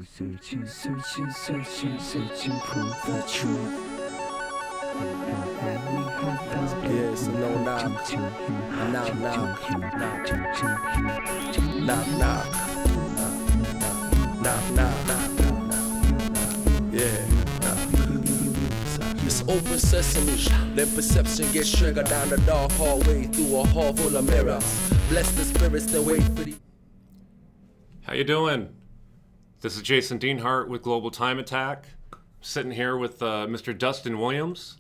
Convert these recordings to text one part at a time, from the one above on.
Searching, searching, searching, searching for the truth. Yeah, it's a no knock. Knock, knock. Knock, knock. Knock, knock. Yeah. It's open sesame, then perception gets triggered down the dark hallway through a hall full of mirrors. Bless the spirits that wait for the. How you doing? This is Jason Deanhart with Global Time Attack. Sitting here with Mr. Dustin Williams.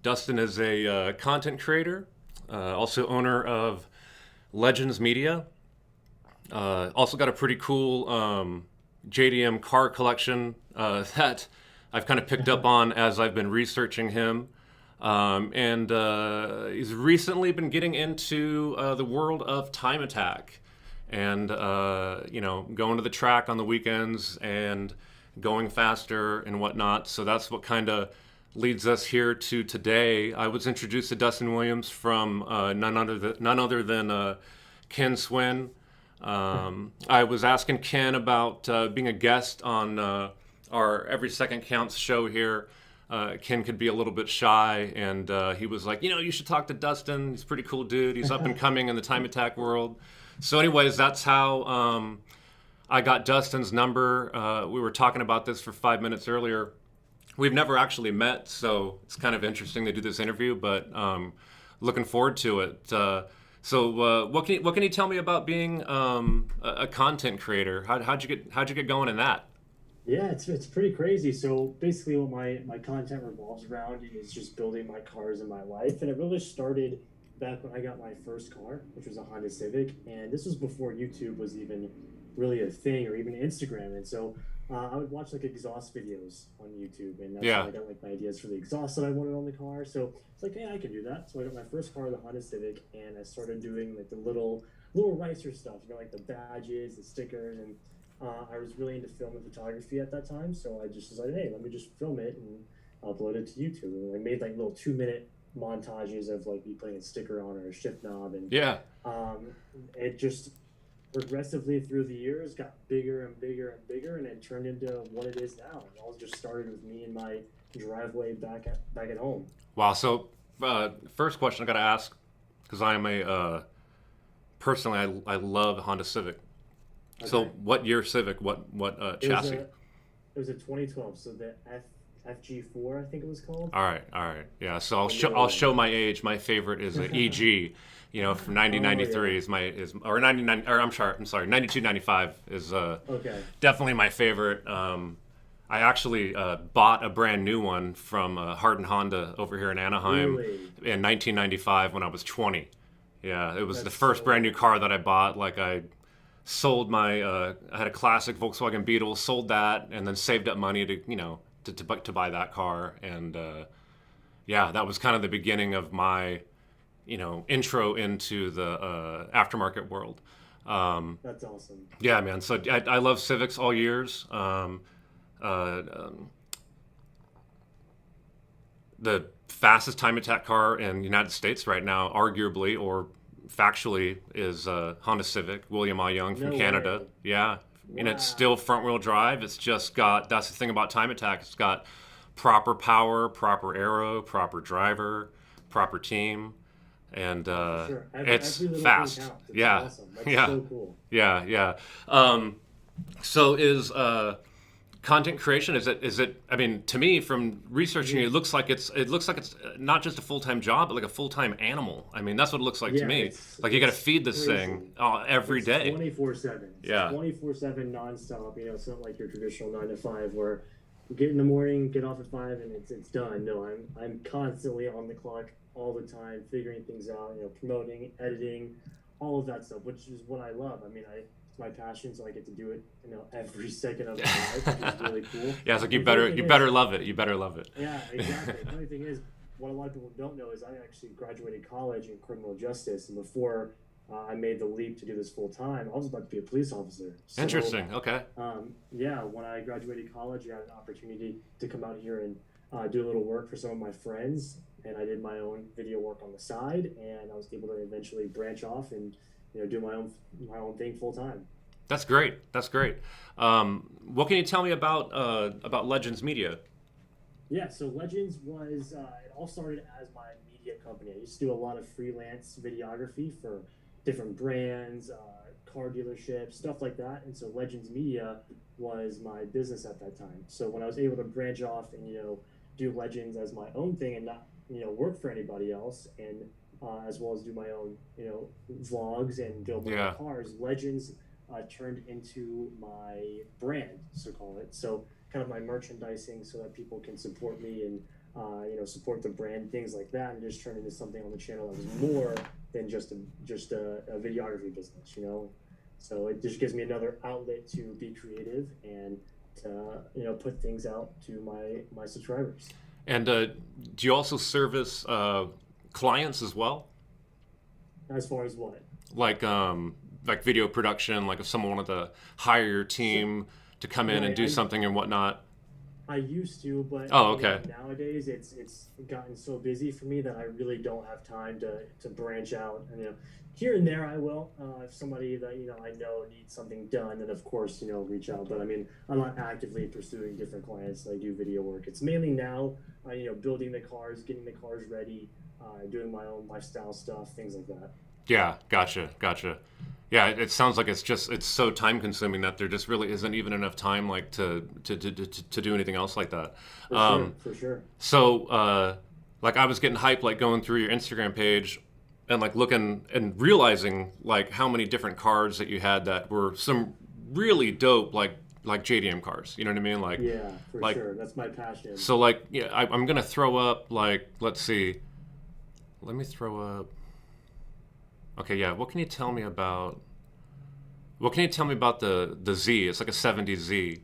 Dustin is a content creator, also owner of Legends Media. Also got a pretty cool JDM car collection that I've kind of picked up on as I've been researching him. And he's recently been getting into the world of Time Attack. And, going to the track on the weekends and going faster and whatnot. So that's what kind of leads us here to today. I was introduced to Dustin Williams from none other than Ken Swin. I was asking Ken about being a guest on our Every Second Counts show here. Ken could be a little bit shy, and he was like, you should talk to Dustin. He's a pretty cool dude. He's up and coming in the Time Attack world. So anyways, that's how I got Dustin's number. We were talking about this for 5 minutes earlier. We've never actually met, so it's kind of interesting to do this interview, but looking forward to it. So what can you tell me about being a content creator? How'd you get going in that? Yeah, it's pretty crazy. So basically what my content revolves around is just building my cars in my life. And it really started back when I got my first car, which was a Honda Civic. And this was before YouTube was even really a thing, or even Instagram. And so I would watch like exhaust videos on YouTube, and that's how I got like my ideas for the exhaust that I wanted on the car. So it's like, hey, I can do that. So I got my first car, the Honda Civic, and I started doing like the little Ricer stuff, like the badges, the stickers, and I was really into film and photography at that time. So I just decided, hey, let me just film it and upload it to YouTube. And I made like little 2-minute montages of like me putting a sticker on or a shift knob, and it just progressively through the years got bigger and bigger and bigger, and it turned into what it is now. It all just started with me in my driveway back at home. Wow. So first question I got to ask, because I am personally I love Honda Civic. Okay. So what year Civic? What chassis? It was a 2012. So the FG4, I think it was called. All right. Yeah. So I'll show my age. My favorite is an EG. From 1993 is 92, 95 is definitely my favorite. I actually bought a brand new one from Hardin Honda over here in Anaheim in 1995 when I was 20. Yeah, it was the first brand new car that I bought. Like I sold my, I had a classic Volkswagen Beetle, sold that, and then saved up money to buy that car. And that was kind of the beginning of my intro into the aftermarket world. That's awesome. Yeah, man. So I love Civics all years. The fastest time attack car in the United States right now, arguably or factually, is Honda Civic, William I. Young from Canada. Way. Yeah. Wow. And it's still front wheel drive. It's just got, that's the thing about time attack. It's got proper power, proper aero, proper driver, proper team. And sure. it's every fast. It's awesome. That's so cool. Yeah. So is content creation, is it? I mean, to me, from researching, it looks like it's not just a full-time job, but like a full-time animal. I mean, that's what it looks like to me. Like you got to feed this thing every day. 24/7. Yeah. 24/7 nonstop. It's not like your traditional 9 to 5 where you get in the morning, get off at 5, and it's done. No, I'm constantly on the clock all the time, figuring things out, promoting, editing, all of that stuff, which is what I love. I mean, it's my passion, so I get to do it, every second of my life, which is really cool. Yeah, it's like you better love it. You better love it. Yeah, exactly. The funny thing is, what a lot of people don't know is I actually graduated college in criminal justice, and before I made the leap to do this full time, I was about to be a police officer. So, interesting. Okay. When I graduated college, I had an opportunity to come out here and do a little work for some of my friends, and I did my own video work on the side, and I was able to eventually branch off and do my own thing full time. That's great. That's great. What can you tell me about Legends Media? Yeah, so Legends was it all started as my media company. I used to do a lot of freelance videography for different brands, car dealerships, stuff like that. And so Legends Media was my business at that time. So when I was able to branch off and do Legends as my own thing and not work for anybody else, and as well as do my own vlogs and build my own cars, Legends turned into my brand, so call it. So kind of my merchandising, so that people can support me and support the brand, things like that, and just turn into something on the channel that was more than just a videography business. So it just gives me another outlet to be creative and to put things out to my subscribers. And do you also service clients as well? As far as what? Like video production, like if someone wanted to hire your team to come in and do something and whatnot. I used to, but nowadays it's gotten so busy for me that I really don't have time to branch out. And here and there I will. If somebody that I know needs something done, then of course reach out. But I mean, I'm not actively pursuing different clients that I do video work. It's mainly now building the cars, getting the cars ready, doing my own lifestyle stuff, things like that. Yeah, gotcha. Yeah, it sounds like it's so time consuming that there just really isn't even enough time like to do anything else like that. For sure. So like I was getting hyped like going through your Instagram page and like looking and realizing like how many different cars that you had that were some really dope like JDM cars. You know what I mean? Like for sure. That's my passion. So like I'm gonna throw up like let's see. Let me throw up. Okay, yeah. What can you tell me about the Z? It's like a 70 Z.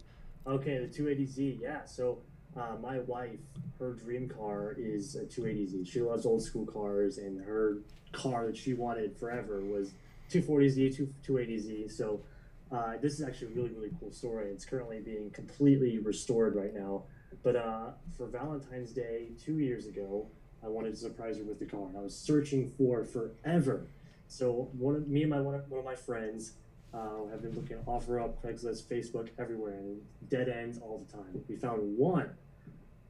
Okay, the 280Z. Yeah. So my wife, her dream car is a 280Z. She loves old school cars, and her car that she wanted forever was 240Z, 280Z. So this is actually a really, really cool story. It's currently being completely restored right now. But for Valentine's Day 2 years ago, I wanted to surprise her with the car. I was searching for forever. So one of my friends have been looking at OfferUp, Craigslist, Facebook, everywhere, and dead ends all the time. We found one.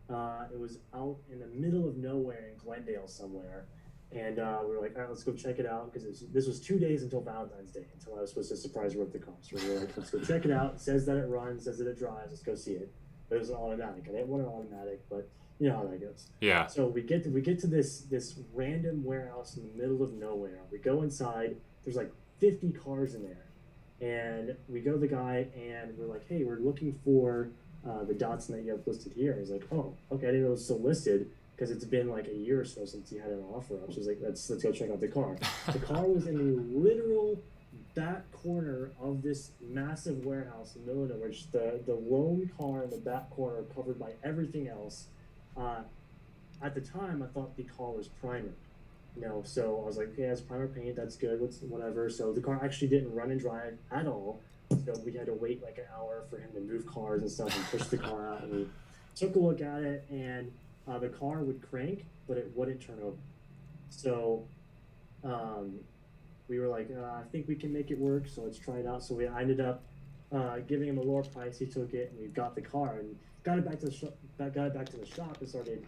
It was out in the middle of nowhere in Glendale somewhere, and we were like, all right, let's go check it out, because this was 2 days until Valentine's Day, until I was supposed to surprise her with the car. So we were like, let's go check it out. It says that it runs, says that it drives. Let's go see it. But it was an automatic. I didn't want an automatic, but you know how that goes. Yeah. So we get to this random warehouse in the middle of nowhere. We go inside. There's like 50 cars in there, and we go to the guy and we're like, hey, we're looking for the Datsun that you have listed here. And he's like, oh, okay, I didn't know it was still listed, because it's been like a year or so since you had an offer up. So he's like, let's go check out the car. The car was in the literal back corner of this massive warehouse in the middle of nowhere. Just the lone car in the back corner, covered by everything else. At the time, I thought the car was primer, so I was like, okay, it's primer paint, that's good, whatever. So the car actually didn't run and drive at all, so we had to wait like an hour for him to move cars and stuff and push the car out. And we took a look at it, and the car would crank, but it wouldn't turn over. So we were like, I think we can make it work, so let's try it out. So I ended up giving him a lower price. He took it, and we got the car and got it back to the shop and started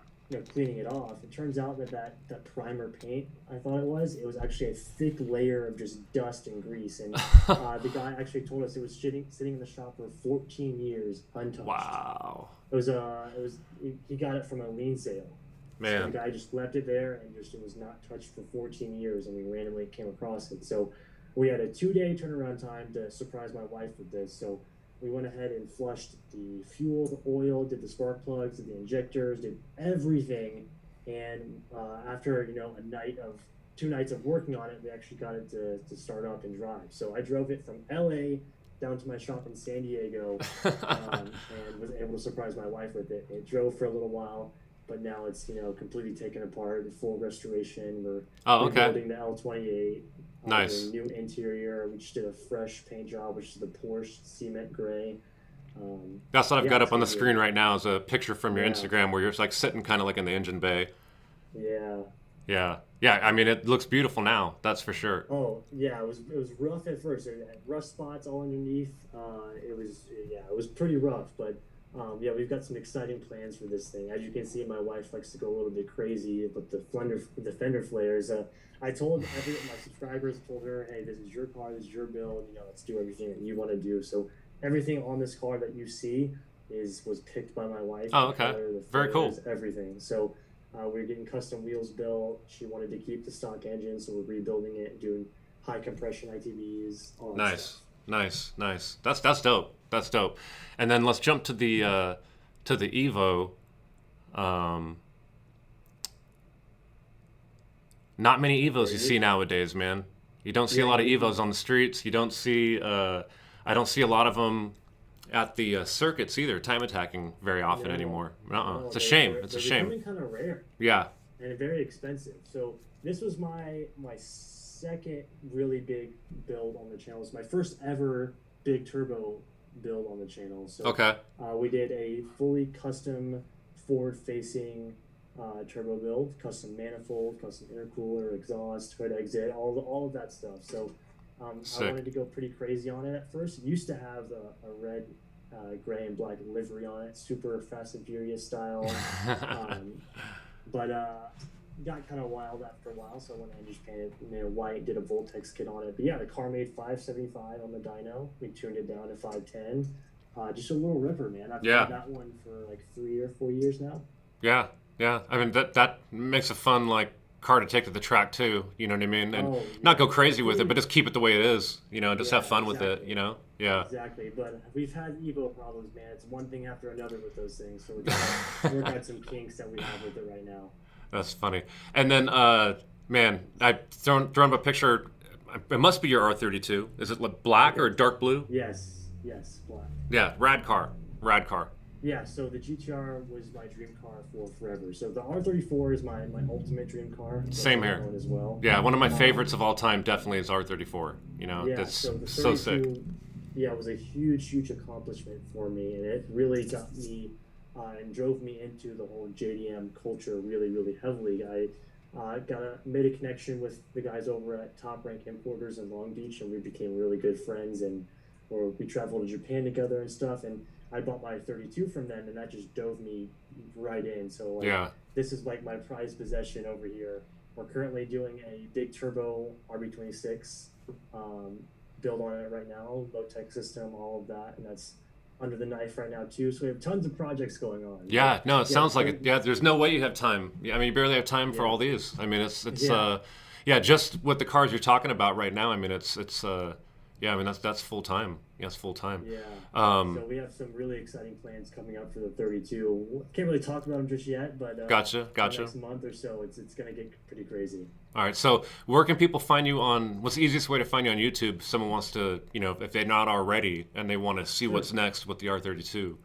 cleaning it off. It turns out that primer paint, I thought it was actually a thick layer of just dust and grease. And the guy actually told us it was sitting in the shop for 14 years untouched. Wow. He got it from a lien sale. Man. So the guy just left it there, and it was not touched for 14 years, and we randomly came across it. So we had a 2-day turnaround time to surprise my wife with this. So we went ahead and flushed the fuel, the oil, did the spark plugs, did the injectors, did everything. And after 2 nights of working on it, we actually got it to start up and drive. So I drove it from LA down to my shop in San Diego, and was able to surprise my wife with it. It drove for a little while, but now it's completely taken apart, full restoration. We're rebuilding the L28. Nice. New interior. We just did a fresh paint job, which is the Porsche cement gray. That's what I've got up on the screen right now is a picture from your Instagram where you're like sitting kind of like in the engine bay. Yeah. Yeah. Yeah. I mean, it looks beautiful now. That's for sure. Oh yeah, it was rough at first. It had rough spots all underneath. It was pretty rough, but yeah, we've got some exciting plans for this thing. As you can see, my wife likes to go a little bit crazy with the fender flares. I told my subscribers, told her, hey, this is your car, this is your build. Let's do everything that you want to do. So everything on this car that you see was picked by my wife. Oh, The okay. color, the Very cool. flares, everything. So. We're getting custom wheels built. She wanted to keep the stock engine, so we're rebuilding it, doing high compression ITBs, all that Nice. stuff. Nice. That's dope. That's dope. And then let's jump to the Evo. Um, Not many Evos you see nowadays, man. You don't see a Yeah, lot of Evos on the streets. You don't see. I don't see a lot of them at the circuits either. Time attacking very often No, anymore. no, It's a shame. It's a they're shame. becoming kind of rare Yeah. and very expensive. So this was my second really big build on the channel. It's my first ever big turbo build on the channel. So Okay. we did a fully custom forward-facing turbo build, custom manifold, custom intercooler, exhaust, hood exit, all of that stuff. So I wanted to go pretty crazy on it at first. It used to have a red, gray, and black livery on it, super Fast and Furious style. But got kind of wild after a while, so I went and just painted white, did a Voltex kit on it. But yeah, the car made 575 on the dyno. We tuned it down to 510. Just a little ripper, man. I've had that one for like 3 or 4 years now. Yeah. I mean that makes a fun car to take to the track too. You know what I mean? And not go crazy with it, but just keep it the way it is. Just have fun with it. Yeah. Exactly. But we've had Evo problems, man. It's one thing after another with those things. So we're trying to work out some kinks that we have with it right now. That's funny. And then, man, I've thrown up a picture. It must be your R32. Is it black or dark blue? Yes, black. Yeah, rad car. Yeah, so the GTR was my dream car for forever. So the R34 is my ultimate dream car. Same here. As well. Yeah, one of my favorites of all time definitely is R34. That's so the so sick. 32, yeah, it was a huge accomplishment for me, and it really got me and drove me into the whole JDM culture really heavily. I made a connection with the guys over at Top Rank Importers in Long Beach, and we became really good friends, or we traveled to Japan together and stuff, and I bought my 32 from them, and that just dove me right in. So this is like my prized possession over here. We're currently doing a big turbo RB26 build on it right now, low tech system, all of that, and that's under the knife right now too. So we have tons of projects going on. Yeah, no, it sounds like it. Yeah, there's no way you have time. Yeah, I mean, you barely have time for all these. I mean, it's just with the cars you're talking about right now. I mean, I mean that's full time. Yeah, it's full time. Yeah. So we have some really exciting plans coming up for the 32. Can't really talk about them just yet, but Gotcha. Next month or so, it's gonna get pretty crazy. All right. So where can people find you on? What's the easiest way to find you on YouTube? If someone wants to, if they're not already and they want to see what's next with the R32.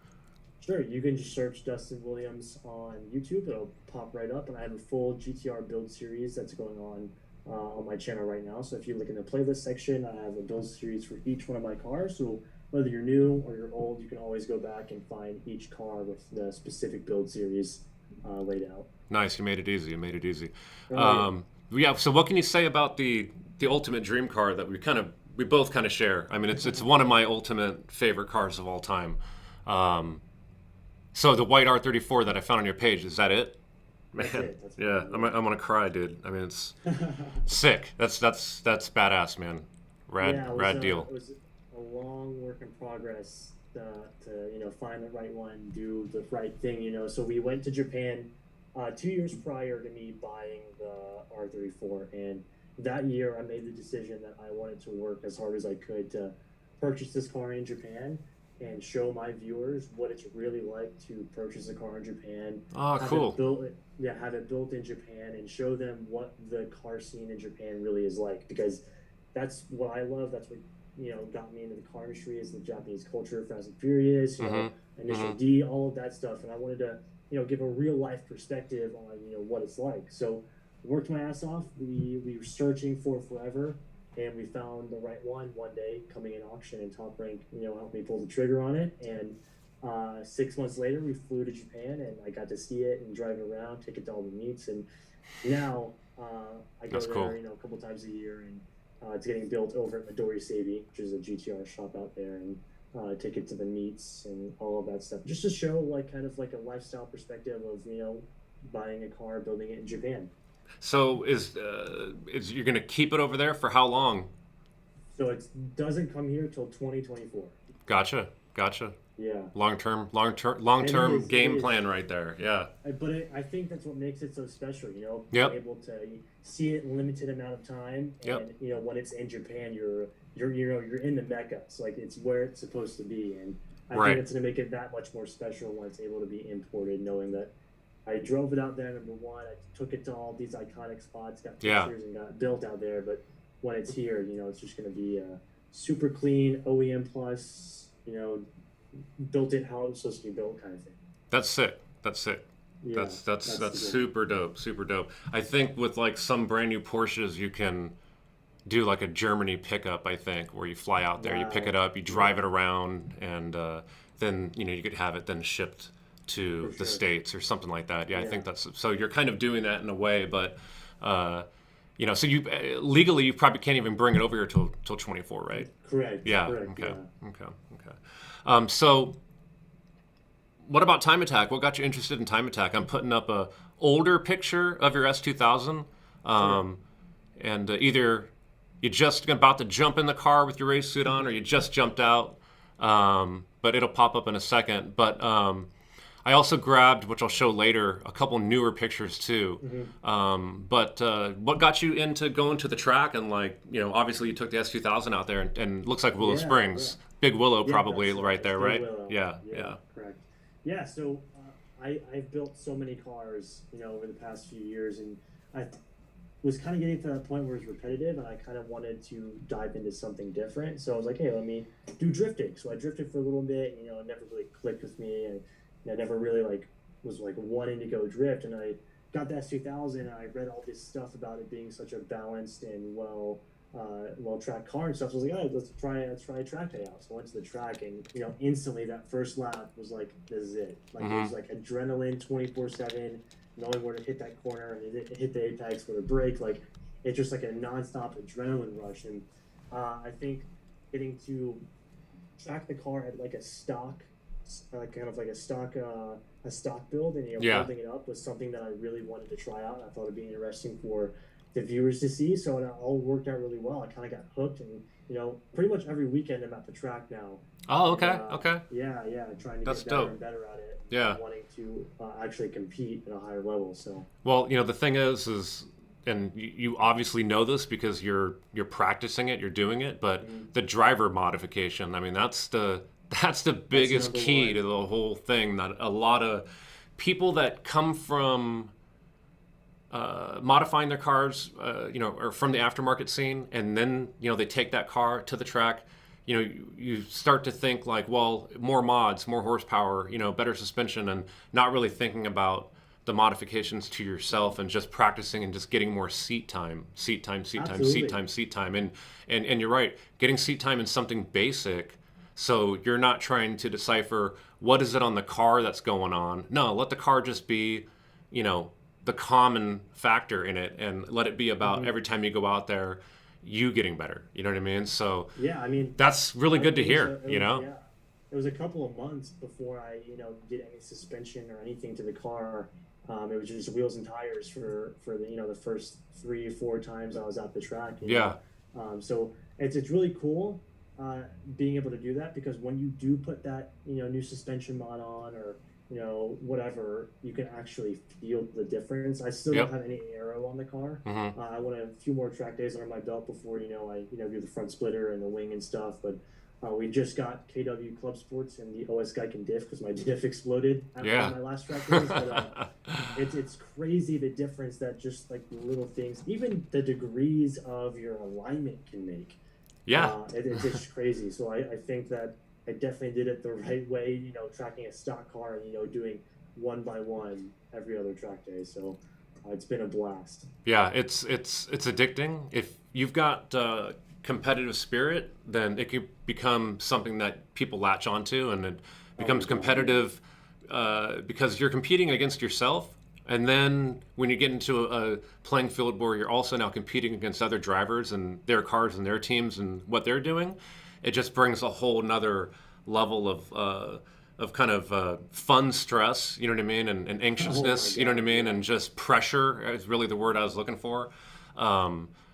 Sure, you can just search Dustin Williams on YouTube. It'll pop right up, and I have a full GTR build series that's going on my channel right now. So if you look in the playlist section, I have a build series for each one of my cars. So whether you're new or you're old, you can always go back and find each car with the specific build series laid out. Nice, you made it easy. Oh, Yeah. So what can you say about the ultimate dream car that we both kind of share? I mean, it's one of my ultimate favorite cars of all time. So the white R34 that I found on your page, is that it? Man, That's I'm gonna cry, dude. I mean, it's sick. That's badass, man. Rad deal. It was a long work in progress to find the right one, do the right thing. So we went to Japan 2 years prior to me buying the R34, and that year I made the decision that I wanted to work as hard as I could to purchase this car in Japan and show my viewers what it's really like to purchase a car in Japan. Oh, cool. Have it built in Japan and show them what the car scene in Japan really is like, because that's what I love. That's what got me into the car industry, is the Japanese culture, Fast and Furious, Initial D, all of that stuff. And I wanted to give a real life perspective on what it's like. So worked my ass off. We were searching for forever, and we found the right one day coming in auction, and Top Rank helped me pull the trigger on it. And 6 months later we flew to Japan, and I got to see it and drive it around, take it to all the meets, and now I go That's there, cool. a couple times a year, and it's getting built over at Midori Sabi, which is a GTR shop out there, and take it to the meets and all of that stuff, just to show like kind of like a lifestyle perspective of buying a car, building it in Japan. So is you're gonna keep it over there for how long? So it doesn't come here till 2024. Gotcha, gotcha. Yeah. Long term It game is. plan right there. Yeah. But I think that's what makes it so special, Yep. being able to see it in a limited amount of time, and Yep. when it's in Japan, you're in the Mecca. It's like it's where it's supposed to be, and I Right. think it's going to make it that much more special when it's able to be imported, knowing that I drove it out there. Number one, I took it to all these iconic spots, got Yeah. pictures, and got built out there. But when it's here, it's just going to be super clean, OEM plus, built it how it was supposed to be built, kind of thing. That's sick. That's sick. Yeah, That's the goal. super dope. Super dope. I think with like some brand new Porsches, you can do like a Germany pickup. I think where you fly out there, you pick Wow. it up, you drive it around, and then you could have it then shipped to For the sure. States or something like that. Yeah, I Yeah. think that's so. You're kind of doing that in a way, but so you legally you probably can't even bring it over here till 24, right? Correct. Yeah. Correct, Okay. yeah. Okay. So, what about Time Attack? What got you interested in Time Attack? I'm putting up a older picture of your S2000, and either you just about to jump in the car with your race suit on, or you just jumped out. But it'll pop up in a second. But I also grabbed, which I'll show later, a couple newer pictures too. But what got you into going to the track? And obviously you took the S2000 out there, and looks like Willow Yeah, Springs, Big Willow, Yeah, probably that's right there, Big right? Willow. Yeah. Correct. Yeah, so I've built so many cars, over the past few years, and I was kind of getting to that point where it was repetitive, and I kind of wanted to dive into something different. So I was like, hey, let me do drifting. So I drifted for a little bit, it never really clicked with me, and I never really was wanting to go drift. And I got that S2000, and I read all this stuff about it being such a balanced and well-tracked car and stuff. So I was like, all right, let's try a track day out. So I went to the track, and instantly that first lap was like, this is it. It was like adrenaline 24/7, knowing where to hit that corner and hit the apex with a brake. It's just like a nonstop adrenaline rush. And I think getting to track the car at like a stock, kind of like a stock build, and building it up was something that I really wanted to try out. And I thought it'd be interesting for the viewers to see. So it all worked out really well. I kind of got hooked, and pretty much every weekend I'm at the track now. Oh, okay, And, okay. Yeah, trying to That's get better dope. and better at it. Yeah. Wanting to actually compete at a higher level. So. Well, the thing is, and you obviously know this because you're practicing it, you're doing it, but the driver modification, I mean, that's the biggest number key one. to the whole thing. That a lot of people that come from modifying their cars, or from the aftermarket scene, and then they take that car to the track. You start to think like, well, more mods, more horsepower, better suspension, and not really thinking about the modifications to yourself and just practicing and just getting more seat time. And you're right, getting seat time in something basic, so you're not trying to decipher what is it on the car that's going on. No, let the car just be, the common factor in it, and let it be about every time you go out there, you getting better. You know what I mean? So Yeah, I mean, that's really good to it was hear. Yeah, it was a couple of months before I, did any suspension or anything to the car. It was just wheels and tires for the the first 3 or 4 times I was at the track. So it's really cool being able to do that, because when you do put that new suspension mod on, or whatever, you can actually feel the difference. I still don't have any aero on the car. I want a few more track days under my belt before I do the front splitter and the wing and stuff. But we just got KW Club Sports and the OS Geiken diff, because my diff exploded after my last track days. But it's crazy the difference that just like the little things, even the degrees of your alignment can make. It's just crazy. So I think that I definitely did it the right way, tracking a stock car and, doing one by one every other track day. So it's been a blast. Yeah, it's addicting. If you've got competitive spirit, then it could become something that people latch onto, and it becomes competitive because you're competing against yourself, And then when you get into a playing field where you're also now competing against other drivers and their cars and their teams and what they're doing, it just brings a whole nother level of kind of fun stress, you know what I mean, and anxiousness, you know what I mean, and just pressure is really the word I was looking for.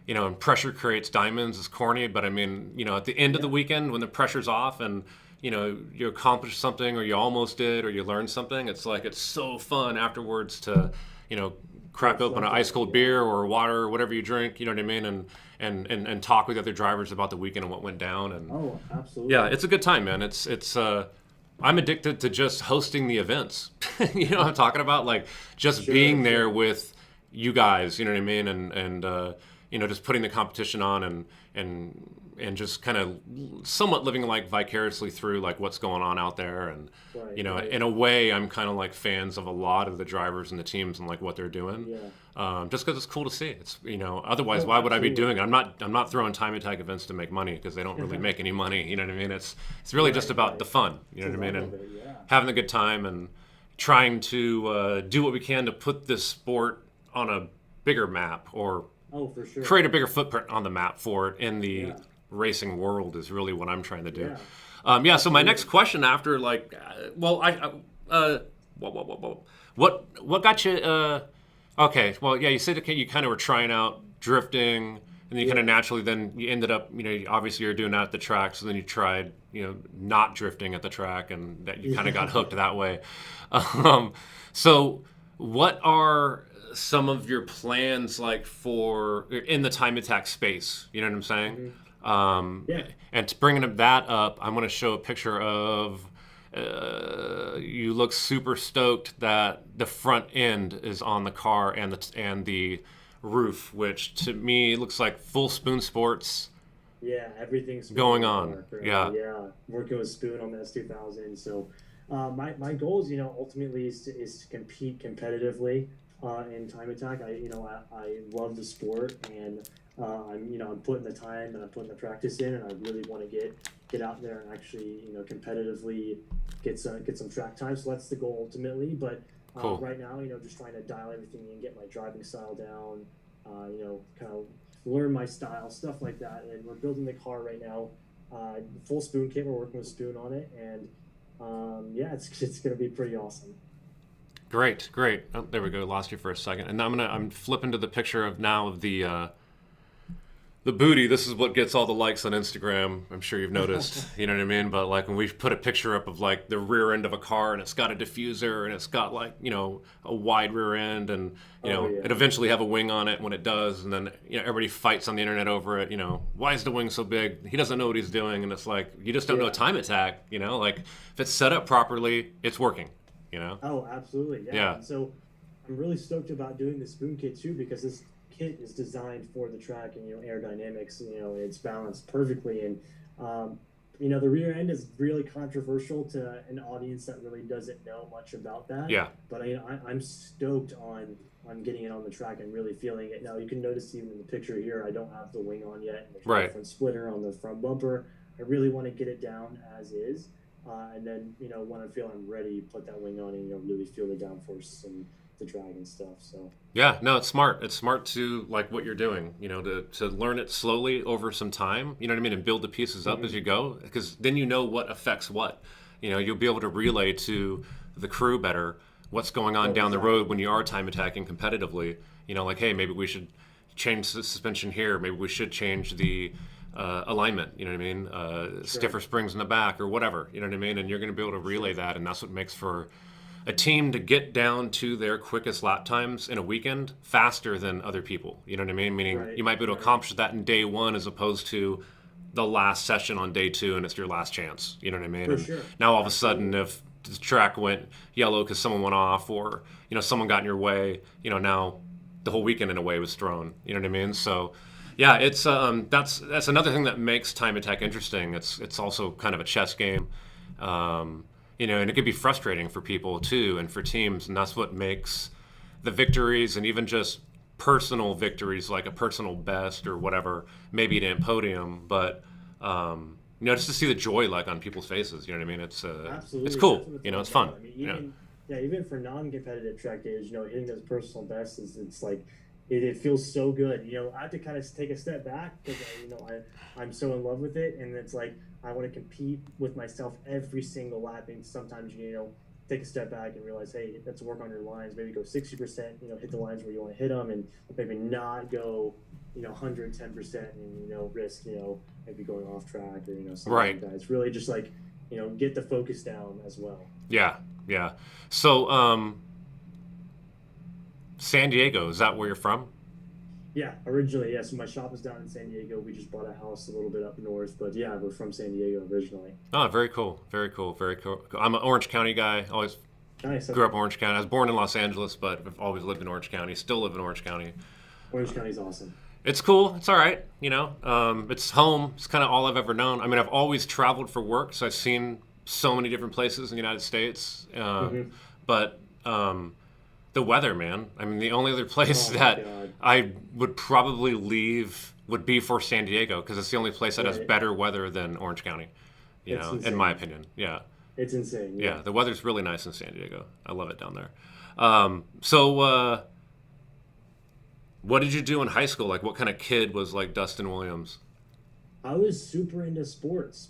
You know, and pressure creates diamonds is corny, but I mean, you know, at the end of the weekend when the pressure's off and, you know, you accomplish something or you almost did or you learned something, it's like it's so fun afterwards to, you know, crack open an ice cold beer or water or whatever you drink, you know what I mean, and talk with other drivers about the weekend and what went down. And Oh, absolutely. yeah, it's a good time, man. It's I'm addicted to just hosting the events. You know what I'm talking about? Like just being there with you guys, you know what I mean, and you know, just putting the competition on and just kind of somewhat living like vicariously through like what's going on out there. And you know, in a way, I'm kind of like fans of a lot of the drivers and the teams and like what they're doing. Just because it's cool to see. It's, you know, otherwise why would I be doing it? I'm not throwing time attack events to make money because they don't really make any money. You know what I mean? It's really just about the fun. You know what I mean? And having a good time and trying to do what we can to put this sport on a bigger map or for sure. create a bigger footprint on the map for it in the racing world is really what I'm trying to do. So my next question after like, what got you? Okay, well, yeah, you said you kind of were trying out drifting, and then you kind of naturally then you ended up, you know, obviously you're doing that at the track, so then you tried, you know, not drifting at the track, and that you kind of got hooked that way. So what are some of your plans like for in the time attack space? You know what I'm saying? And to bringing that up, I'm going to show a picture of you look super stoked that the front end is on the car and the roof, which to me looks like full Spoon Sports. Yeah, everything's going on. Yeah, working with Spoon on the S2000. So my goals, you know, ultimately is to compete competitively in time attack. I love the sport, and I'm putting the time and I'm putting the practice in, and I really want to get out there and actually, you know, competitively get some track time. So that's the goal ultimately. But cool. Right now, you know, just trying to dial everything in, get my driving style down, you know, kind of learn my style, stuff like that. And we're building the car right now, full Spoon kit. We're working with Spoon on it, and it's going to be pretty awesome. Great. Oh, there we go. Lost you for a second. And I'm flipping to the picture of the booty. This is what gets all the likes on Instagram. I'm sure you've noticed. You know what I mean? But like when we put a picture up of like the rear end of a car and it's got a diffuser and it's got like, you know, a wide rear end and, you know, it eventually have a wing on it when it does. And then, you know, everybody fights on the internet over it. You know, why is the wing so big? He doesn't know what he's doing. And it's like, you just don't know a time attack, you know, like if it's set up properly, it's working, you know? Oh, absolutely. Yeah. And so I'm really stoked about doing the Spoon kit too, because this kit is designed for the track and, you know, aerodynamics, you know, it's balanced perfectly. And, you know, the rear end is really controversial to an audience that really doesn't know much about that. Yeah. But I'm stoked on getting it on the track and really feeling it. Now, you can notice even in the picture here, I don't have the wing on yet. And there's a front splitter on the front bumper. I really want to get it down as is. And then, you know, when I feel I'm ready, put that wing on and, you know, really feel the downforce and the drag and stuff. So yeah, no, it's smart. It's smart to like what you're doing, you know, to learn it slowly over some time, you know what I mean, and build the pieces up as you go, because then you know what affects what. You know, you'll be able to relay to the crew better what's going on down the road when you are time attacking competitively. You know, like, hey, maybe we should change the suspension here. Maybe we should change the alignment, you know what I mean? Stiffer springs in the back or whatever, you know what I mean? And you're going to be able to relay that, and that's what makes for a team to get down to their quickest lap times in a weekend faster than other people, you know what I mean? Meaning you might be able to accomplish that in day one as opposed to the last session on day two and it's your last chance, you know what I mean? And now all of a sudden, if the track went yellow because someone went off or, you know, someone got in your way, you know, now the whole weekend in a way was thrown, you know what I mean? So yeah, it's that's another thing that makes time attack interesting. It's also kind of a chess game. You know, and it could be frustrating for people too, and for teams, and that's what makes the victories and even just personal victories, like a personal best or whatever, maybe it didn't podium, but you know, just to see the joy like on people's faces, you know what I mean? It's absolutely. it's cool, you know, it's fun. I mean, you know? yeah, even for non-competitive track days, hitting those personal bests it's like it feels so good. I have to kind of take a step back because I'm so in love with it, and it's like I want to compete with myself every single lap. And sometimes take a step back and realize, hey, let's work on your lines. Maybe go 60%. Hit the lines where you want to hit them, and maybe not go 110% and risk maybe going off track or something Right. like that. It's really just like get the focus down as well. Yeah, yeah. So, San Diego, is that where you're from? Yeah, originally, yeah. So my shop is down in San Diego. We just bought a house a little bit up north, but yeah, we're from San Diego originally. Oh, very cool, very cool, very cool. I'm an Orange County guy. Always Nice. grew up in Orange County. I was born in Los Angeles, but I've always lived in Orange County. Still live in Orange County. Orange County's awesome. It's cool. It's all right. It's home. It's kind of all I've ever known. I mean, I've always traveled for work, so I've seen so many different places in the United States. But the weather, man. I mean, the only other place that God. I would probably leave would be for San Diego because it's the only place that has Right. better weather than Orange County. It's In insane. my opinion. Yeah. It's insane. Yeah, the weather's really nice in San Diego. I love it down there. So, what did you do in high school? Like, what kind of kid was like Dustin Williams? I was super into sports,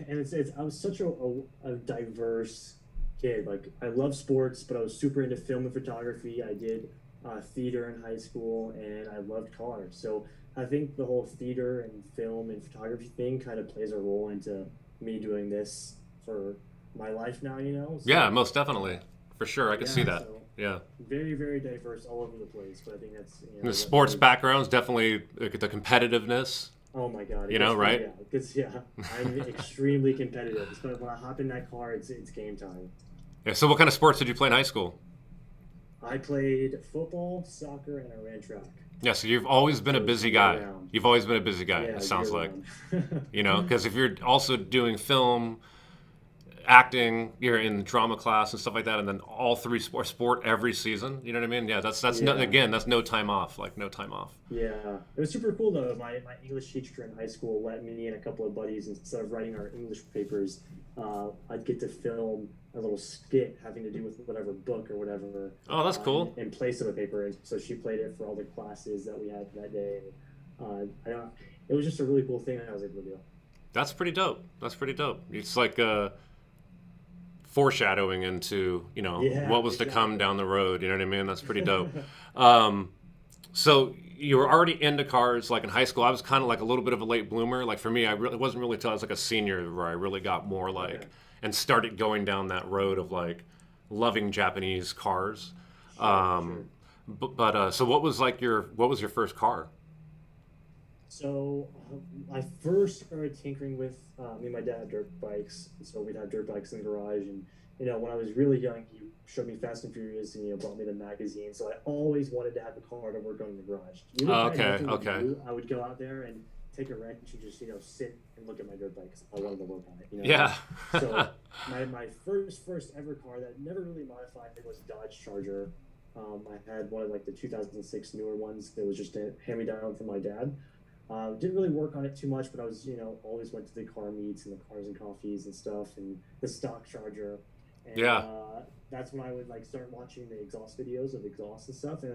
and I was such a diverse kid. Like I love sports, but I was super into film and photography. I did theater in high school, and I loved cars. So I think the whole theater and film and photography thing kind of plays a role into me doing this for my life now. So, Yeah, most definitely. For sure, I could see that. so Yeah. very, very diverse all over the place. But I think that's And the what sports really- background's definitely like, the competitiveness. Oh my God! Right? Yeah, because I'm extremely competitive. But when I hop in that car, it's game time. Yeah, so what kind of sports did you play in high school? I played football, soccer, and I ran track. Yeah, so you've always been a So busy year guy. round. You've always been a busy guy, Yeah, it sounds like. year-round. Because if you're also doing film, acting, you're in drama class and stuff like that, and then all three sport every season, you know what I mean? Yeah, that's no, Yeah. again, that's no time off, like no time off. Yeah, it was super cool though. My English teacher in high school let me and a couple of buddies, instead of writing our English papers, I'd get to film a little skit having to do with whatever book or whatever. Oh, that's cool. In place of a paper, and so she played it for all the classes that we had that day. It was just a really cool thing that I was able to do. That's pretty dope. That's pretty dope. It's like foreshadowing into, Yeah, what was to come exactly. down the road. You know what I mean? That's pretty dope. So you were already into cars, like in high school. I was kind of like a little bit of a late bloomer. Like for me, it wasn't really till I was like a senior where I really got more like, Okay. and started going down that road of like loving Japanese cars. Sure. But so what was your first car? So I first started tinkering with me and my dad had dirt bikes. So we'd have dirt bikes in the garage, and when I was really young, he showed me Fast and Furious, and brought me the magazine. So I always wanted to have a car to work on in the garage. Even if I had nothing to do, I would go out there and take a wrench and just sit and look at my dirt bike 'cause I wanted to work on it. Yeah. So my first ever car that never really modified it was a Dodge Charger. I had one of like the 2006 newer ones that was just a hand-me-down from my dad. Didn't really work on it too much, but I was, always went to the car meets and the cars and coffees and stuff, and the stock Charger. And, Yeah. That's when I would start watching the exhaust videos of exhaust and stuff. And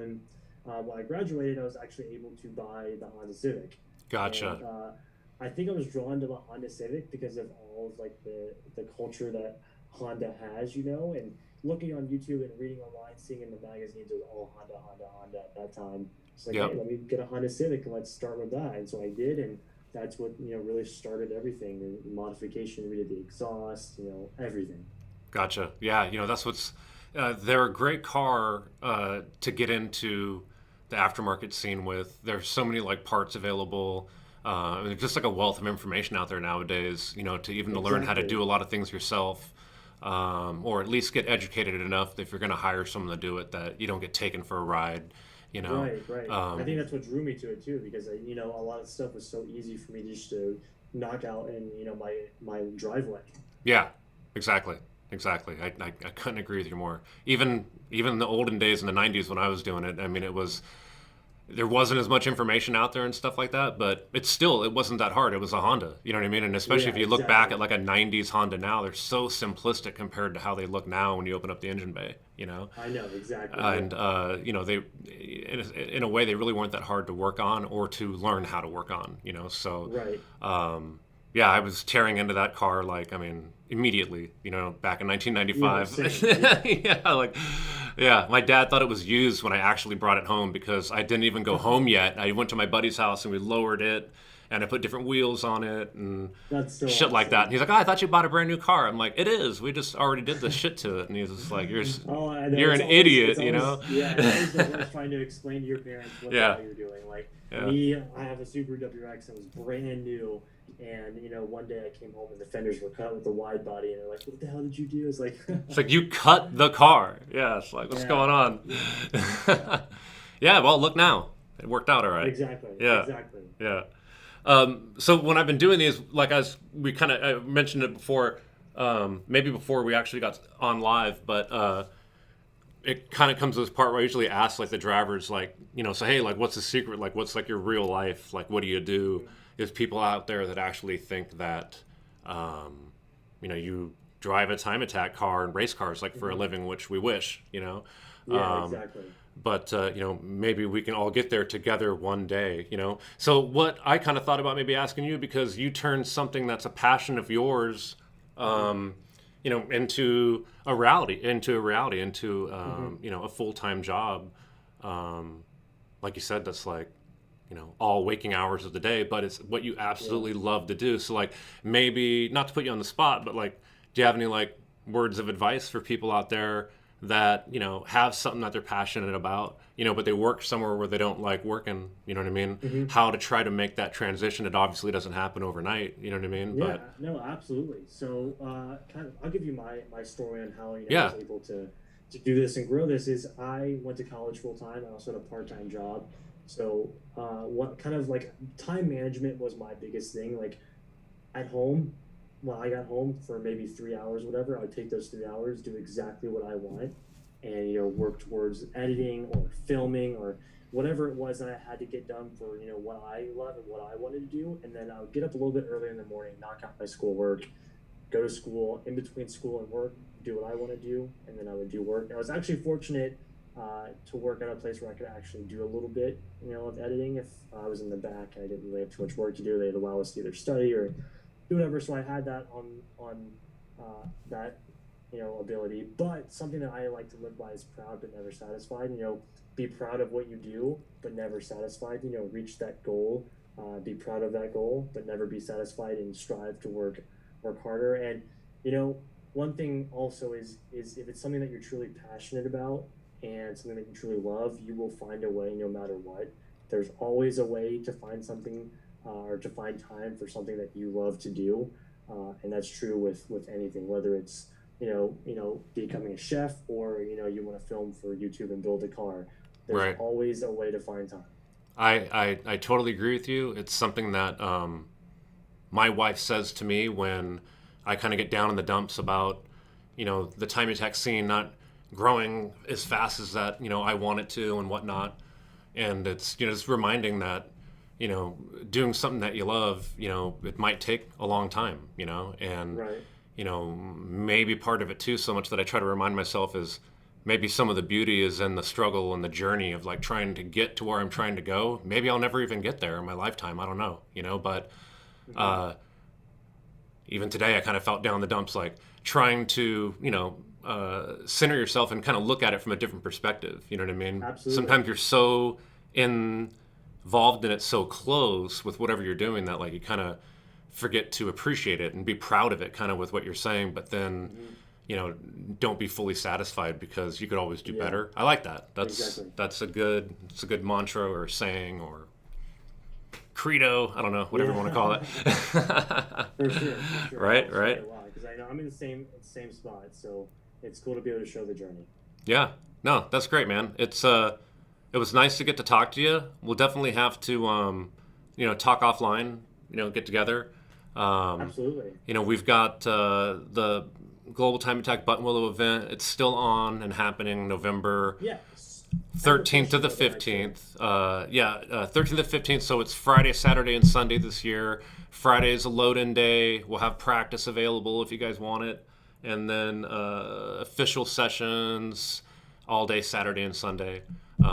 then when I graduated, I was actually able to buy the Honda Civic. Gotcha. And, I think I was drawn to the Honda Civic because of all of the culture that Honda has, and looking on YouTube and reading online, seeing in the magazines, it was all Honda at that time. It's like, Yep. hey, let me get a Honda Civic and let's start with that. And so I did, and that's what really started everything. The modification, we did the exhaust, everything. Gotcha. Yeah, that's what's. They're a great car to get into the aftermarket scene with. There's so many parts available. There's just like a wealth of information out there nowadays. To even to learn how to Exactly. do a lot of things yourself, or at least get educated enough if you're going to hire someone to do it that you don't get taken for a ride. Right. I think that's what drew me to it too, because a lot of stuff was so easy for me just to knock out in my driveway. Yeah, exactly. I couldn't agree with you more. Even in the olden days in the 90s when I was doing it, I mean, it was there wasn't as much information out there and stuff like that, but it wasn't that hard. It was a Honda, you know what I mean? And especially if you look back at like a 90s Honda now, they're so simplistic compared to how they look now when you open up the engine bay, you know? I know, exactly. And, you know, they, in a way, they really weren't that hard to work on or to learn how to work on, you know? So, Right. yeah, I was tearing into that car, like, I mean, immediately, you know, back in 1995. Yeah, like, yeah, my dad thought it was used when I actually brought it home because I didn't even go home yet. I went to my buddy's house and we lowered it and I put different wheels on it and That's so shit like awesome. that. And he's like, oh, I thought you bought a brand new car. I'm like, it is. We just already did the shit to it. And he's just like, Oh, I know. you're It's an always- idiot, it's you always- know? Yeah, it's always the worst trying to explain to your parents what the Yeah. hell you're doing. Like Yeah. me, I have a Subaru WRX that was brand new, and you know, one day I came home and the fenders were cut with the wide body, and they're like, "What the hell did you do?" It's like, It's like, you cut the car. Yeah, it's like, what's Yeah. going on? Yeah, well, look now. It worked out all right. exactly, Yeah. exactly. Yeah. So when I've been doing these, like we kind of I mentioned it before, maybe before we actually got on live, but it kind of comes to this part where I usually ask like the drivers, like, you know, so hey, like, what's the secret? Like, what's like your real life? Like, what do you do? There's people out there that actually think that, you know, you drive a time attack car and race cars like for a living, which we wish, you know. Yeah, exactly. But you know, maybe we can all get there together one day, you know. So what I kind of thought about maybe asking you, because you turned something that's a passion of yours, you know, into a reality, into you know, a full-time job. Like you said, that's like, you know, all waking hours of the day, but it's what you absolutely love to do. So like, maybe not to put you on the spot, but like, do you have any like words of advice for people out there that, you know, have something that they're passionate about, you know, but they work somewhere where they don't like working, you know what I mean? How to try to make that transition. It obviously doesn't happen overnight, you know what I mean? Yeah, no, absolutely. So, kind of, I'll give you my story on how, you know, Yeah. I was able to do this and grow this. Is I went to college full time. I also had a part-time job. So, what kind of like time management was my biggest thing. Like at home, when I got home for maybe 3 hours, whatever, I would take those 3 hours, do exactly what I want, and you know, work towards editing or filming or whatever it was that I had to get done for, you know, what I love and what I wanted to do. And then I would get up a little bit earlier in the morning, knock out my schoolwork, go to school, in between school and work, do what I want to do, and then I would do work. And I was actually fortunate to work at a place where I could actually do a little bit, you know, of editing. If I was in the back and I didn't really have too much work to do, they'd allow us to either study or do whatever. So I had that on that, you know, ability. But something that I like to live by is proud but never satisfied. You know, be proud of what you do but never satisfied. You know, reach that goal, be proud of that goal but never be satisfied, and strive to work harder. And you know, one thing also is if it's something that you're truly passionate about and something that you truly love, you will find a way no matter what. There's always a way to find something or to find time for something that you love to do, and that's true with anything, whether it's you know becoming a chef or you know you want to film for YouTube and build a car. There's Right. always a way to find time. I totally agree with you. It's something that my wife says to me when I kind of get down in the dumps about, you know, the time attack scene not growing as fast as that, you know, I want it to and whatnot. And it's, you know, just reminding that, you know, doing something that you love, you know, it might take a long time, you know, and, Right. you know, maybe part of it too, so much that I try to remind myself is maybe some of the beauty is in the struggle and the journey of like trying to get to where I'm trying to go. Maybe I'll never even get there in my lifetime. I don't know, you know, but even today I kind of felt down the dumps, like trying to, you know, center yourself and kind of look at it from a different perspective. You know what I mean? Absolutely. Sometimes you're so involved in it, so close with whatever you're doing that like you kind of forget to appreciate it and be proud of it kind of with what you're saying, but then you know, don't be fully satisfied because you could always do better. I like that. Exactly. That's a good mantra or saying or credo. I don't know, whatever you want to call it. For sure. Right. Because I know I'm in the same spot, so it's cool to be able to show the journey. Yeah. No, that's great, man. It was nice to get to talk to you. We'll definitely have to, you know, talk offline. You know, get together. Absolutely. You know, we've got the Global Time Attack Buttonwillow event. It's still on and happening November. Yeah. 13th to the 15th. 13th to the 15th. So it's Friday, Saturday, and Sunday this year. Friday is a load-in day. We'll have practice available if you guys want it. And then official sessions all day Saturday and Sunday.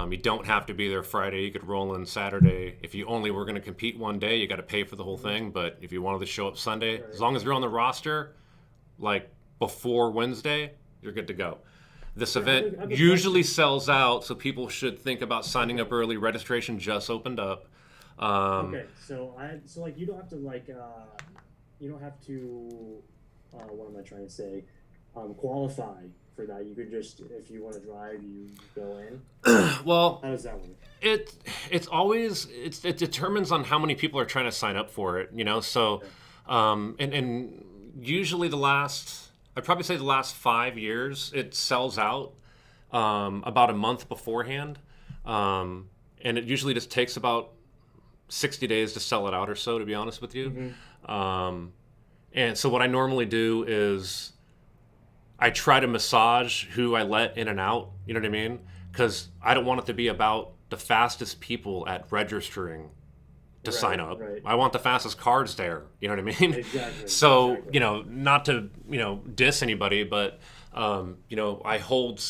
You don't have to be there Friday. You could roll in Saturday. If you only were going to compete one day, you got to pay for the whole thing. But if you wanted to show up Sunday, as long as you're on the roster, like before Wednesday, you're good to go. This event usually sells out, so people should think about signing up early. Registration just opened up. Okay, so like you don't have to what am I trying to say? Qualify for that. You could just, if you want to drive, you go in. Well, how does that work? It determines on how many people are trying to sign up for it. So and usually I'd probably say the last 5 years it sells out about a month beforehand, and it usually just takes about 60 days to sell it out or so, to be honest with you. And so what I normally do is I try to massage who I let in and out, you know what I mean? Because I don't want it to be about the fastest people at registering to sign up. Right. I want the fastest cards there, you know what I mean? Exactly. So, not to, diss anybody, but, I hold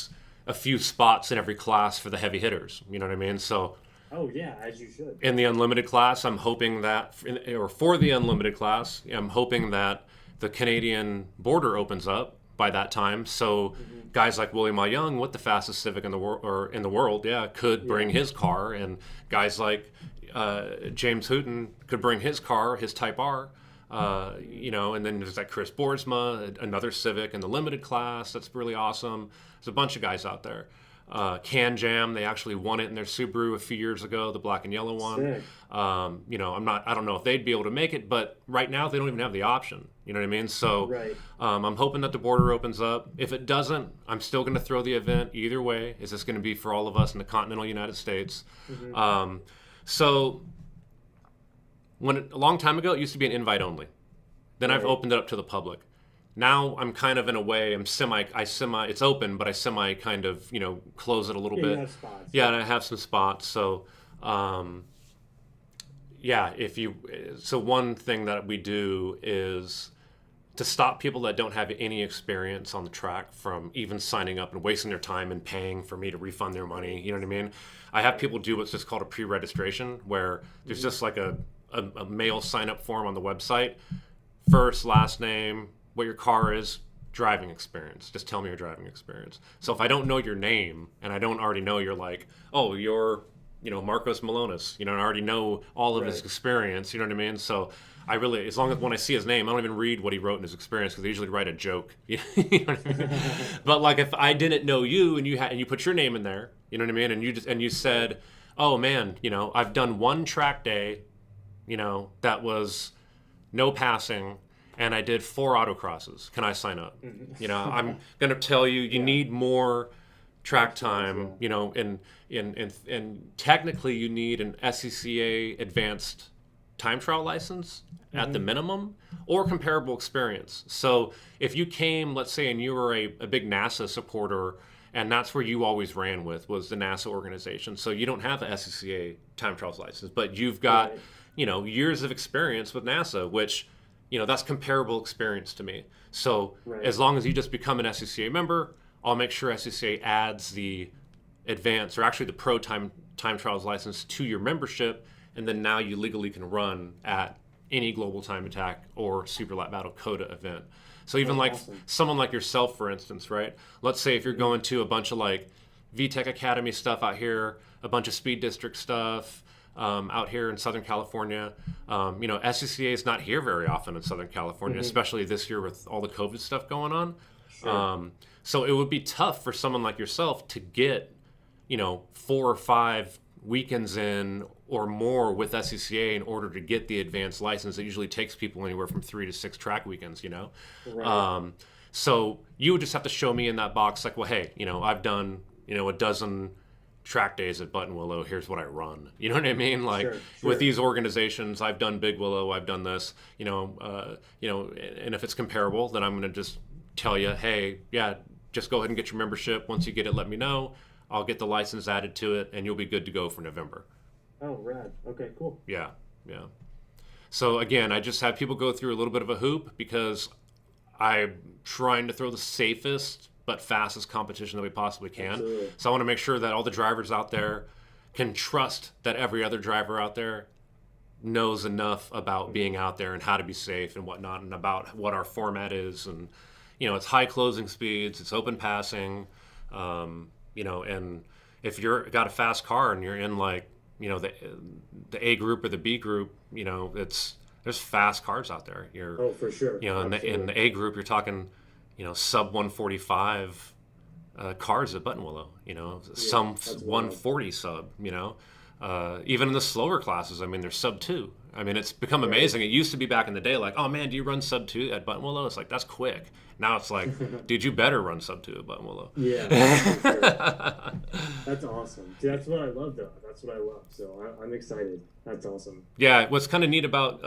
a few spots in every class for the heavy hitters, you know what I mean? So, oh, yeah, as you should. In the unlimited class, I'm hoping that, for the unlimited class, I'm hoping that the Canadian border opens up by that time. So guys like William I. Young, with the fastest Civic in the world, could bring his car, and guys like James Hooton could bring his car, his Type R. And then there's like Chris Boersma, another Civic in the limited class. That's really awesome. There's a bunch of guys out there. Can Jam, they actually won it in their Subaru a few years ago, the black and yellow one. I don't know if they'd be able to make it, but right now they don't even have the option. You know what I mean? So I'm hoping that the border opens up. If it doesn't, I'm still going to throw the event either way. Is this going to be for all of us in the continental United States? So a long time ago, it used to be an invite only. Then I've opened it up to the public. Now I'm kind of in a way, it's open, but I semi kind of, close it a little bit. You have spots. Yeah, and I have some spots. So, so one thing that we do is to stop people that don't have any experience on the track from even signing up and wasting their time and paying for me to refund their money. You know what I mean? I have people do what's just called a pre-registration, where there's just like a mail sign-up form on the website. First, last name, what your car is, driving experience. Just tell me your driving experience. So if I don't know your name and I don't already know you're like, oh, you're, Marcos Malonis, and I already know all of his experience, you know what I mean? So I really, as long as when I see his name, I don't even read what he wrote in his experience, because they usually write a joke. You know what I mean? But like if I didn't know you and you put your name in there, you know what I mean? And you said, oh man, I've done one track day, that was no passing, and I did 4 autocrosses. Can I sign up? I'm going to tell you need more track time, and technically you need an SCCA advanced time trial license at the minimum, or comparable experience. So if you came, let's say, and you were a big NASA supporter, and that's where you always ran with, was the NASA organization. So you don't have an SCCA time trials license, but you've got, years of experience with NASA, which, that's comparable experience to me. So as long as you just become an SCCA member, I'll make sure SCCA adds the advanced, or actually the pro time trials license, to your membership, and then now you legally can run at any Global Time Attack or Super Lap Battle COTA event. So even someone like yourself, for instance, right? Let's say if you're going to a bunch of like VTech Academy stuff out here, a bunch of Speed District stuff, out here in Southern California. SCCA is not here very often in Southern California, especially this year with all the COVID stuff going on. Sure. So it would be tough for someone like yourself to get, 4 or 5 weekends in or more with SCCA in order to get the advanced license. It usually takes people anywhere from 3 to 6 track weekends, Right. So you would just have to show me in that box, like, well, hey, I've done, a dozen track days at Buttonwillow, here's what I run. You know what I mean? Like sure. With these organizations, I've done Big Willow, I've done this, and if it's comparable, then I'm going to just tell you, hey, yeah, just go ahead and get your membership. Once you get it, let me know. I'll get the license added to it, and you'll be good to go for November. Oh, rad. Okay, cool. Yeah. So again, I just have people go through a little bit of a hoop because I'm trying to throw the safest but fastest competition that we possibly can. Absolutely. So I want to make sure that all the drivers out there can trust that every other driver out there knows enough about being out there and how to be safe and whatnot, and about what our format is. And it's high closing speeds, it's open passing, and if you're got a fast car and you're in like the A group or the B group, there's fast cars out there. Oh, for sure. In the A group, you're talking sub 145 cars at Buttonwillow. Some 140 sub. Even in the slower classes, I mean, they're sub 2. I mean, it's become amazing. It used to be back in the day like, oh man, do you run sub 2 at Buttonwillow? It's like, that's quick. Now it's like, dude, you better run sub 2 at Buttonwillow. Yeah, for sure. That's awesome. See, that's what I love, though. That's what I love. So I'm excited. That's awesome. Yeah, what's kind of neat about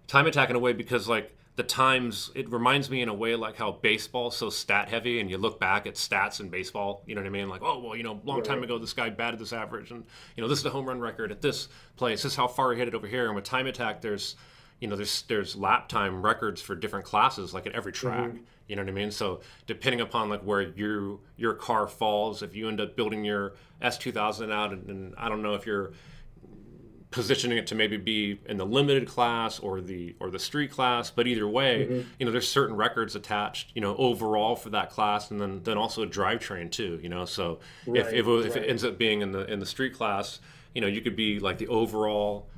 Time Attack in a way, because like the times, it reminds me in a way like how baseball's so stat heavy, and you look back at stats in baseball, you know what I mean? Like, oh, well, long time ago, this guy batted this average, and, this is the home run record at this place. This is how far he hit it over here. And with Time Attack, there's lap time records for different classes, like at every track. Mm-hmm. You know what I mean? So depending upon like where your car falls, if you end up building your S2000 out, and I don't know if you're positioning it to maybe be in the limited class or the street class, but either way, there's certain records attached, overall for that class, and then also a drivetrain too, So if it ends up being in the street class, you could be like the overall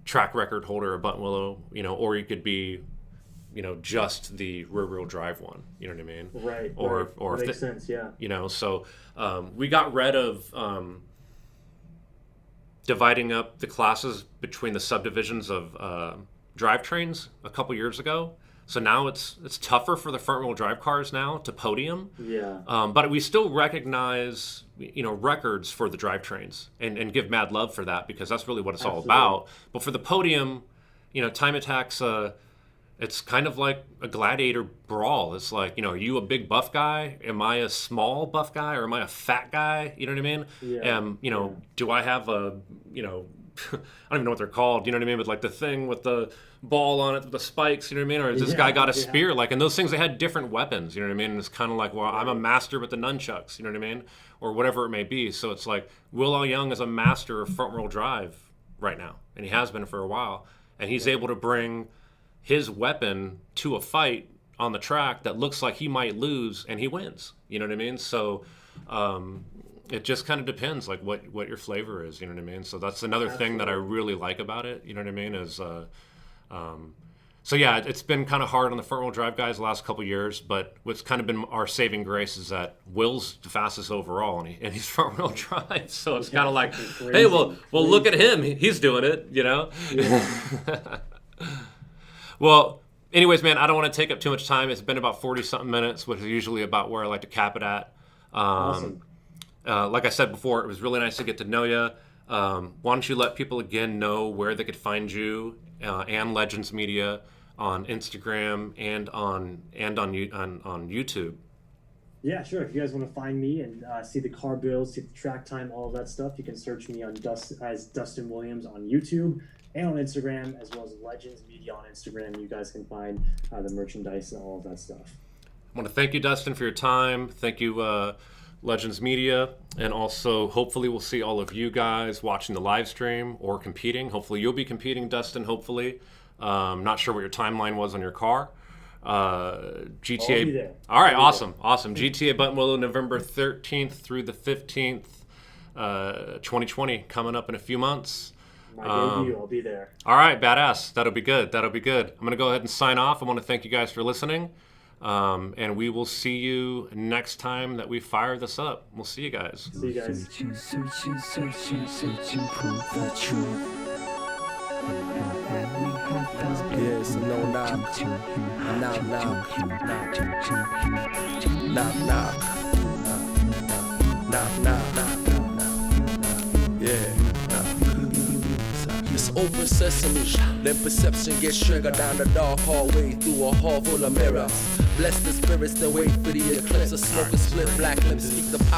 track record holder at Buttonwillow, or you could be just the rear-wheel drive one. You know what I mean? Right. Or that makes sense. Yeah. So we got rid of dividing up the classes between the subdivisions of drivetrains a couple years ago. So now it's tougher for the front-wheel drive cars now to podium. Yeah. But we still recognize records for the drivetrains and give mad love for that, because that's really what it's all about. But for the podium, Time Attack's it's kind of like a gladiator brawl. It's like, are you a big buff guy? Am I a small buff guy? Or am I a fat guy? You know what I mean? Yeah. Do I have a, I don't even know what they're called. You know what I mean? But like the thing with the ball on it, with the spikes, you know what I mean? Or has this guy got a spear? Like, and those things, they had different weapons, you know what I mean? And it's kind of like, well, I'm a master with the nunchucks, you know what I mean? Or whatever it may be. So it's like, Will Young is a master of front wheel drive right now. And he has been for a while. And he's able to bring his weapon to a fight on the track that looks like he might lose, and he wins. You know what I mean? So it just kind of depends, like what your flavor is. You know what I mean? So that's another thing that I really like about it. You know what I mean? Is so yeah, it's been kind of hard on the front wheel drive guys the last couple of years, but what's kind of been our saving grace is that Will's the fastest overall, and he's front wheel drive. So it's kind of like, hey, well, look at him, he's doing it. Yeah. Well, anyways, man, I don't want to take up too much time. It's been about 40-something minutes, which is usually about where I like to cap it at. Awesome. Like I said before, it was really nice to get to know you. Why don't you let people again know where they could find you and Legends Media on Instagram and on YouTube? Yeah, sure. If you guys want to find me and see the car builds, see the track time, all of that stuff, you can search me on as Dustin Williams on YouTube and on Instagram, as well as Legends Media on Instagram. You guys can find the merchandise and all of that stuff. I want to thank you, Dustin, for your time. Thank you, Legends Media, and also hopefully we'll see all of you guys watching the live stream or competing. Hopefully you'll be competing, Dustin, hopefully. Not sure what your timeline was on your car. GTA. I'll be there. All right, awesome. GTA Buttonwillow November 13th through the 15th, 2020, coming up in a few months. My debut, I'll be there. All right, badass. That'll be good. I'm going to go ahead and sign off. I want to thank you guys for listening. And we will see you next time that we fire this up. We'll see you guys. See you guys. Searching, prove the truth. Yes, no, yeah. It's open sesame, then perception gets triggered down the dark hallway through a hall full of mirrors. Bless the spirits that wait for the eclipse of smoke and split black lips. Speak the power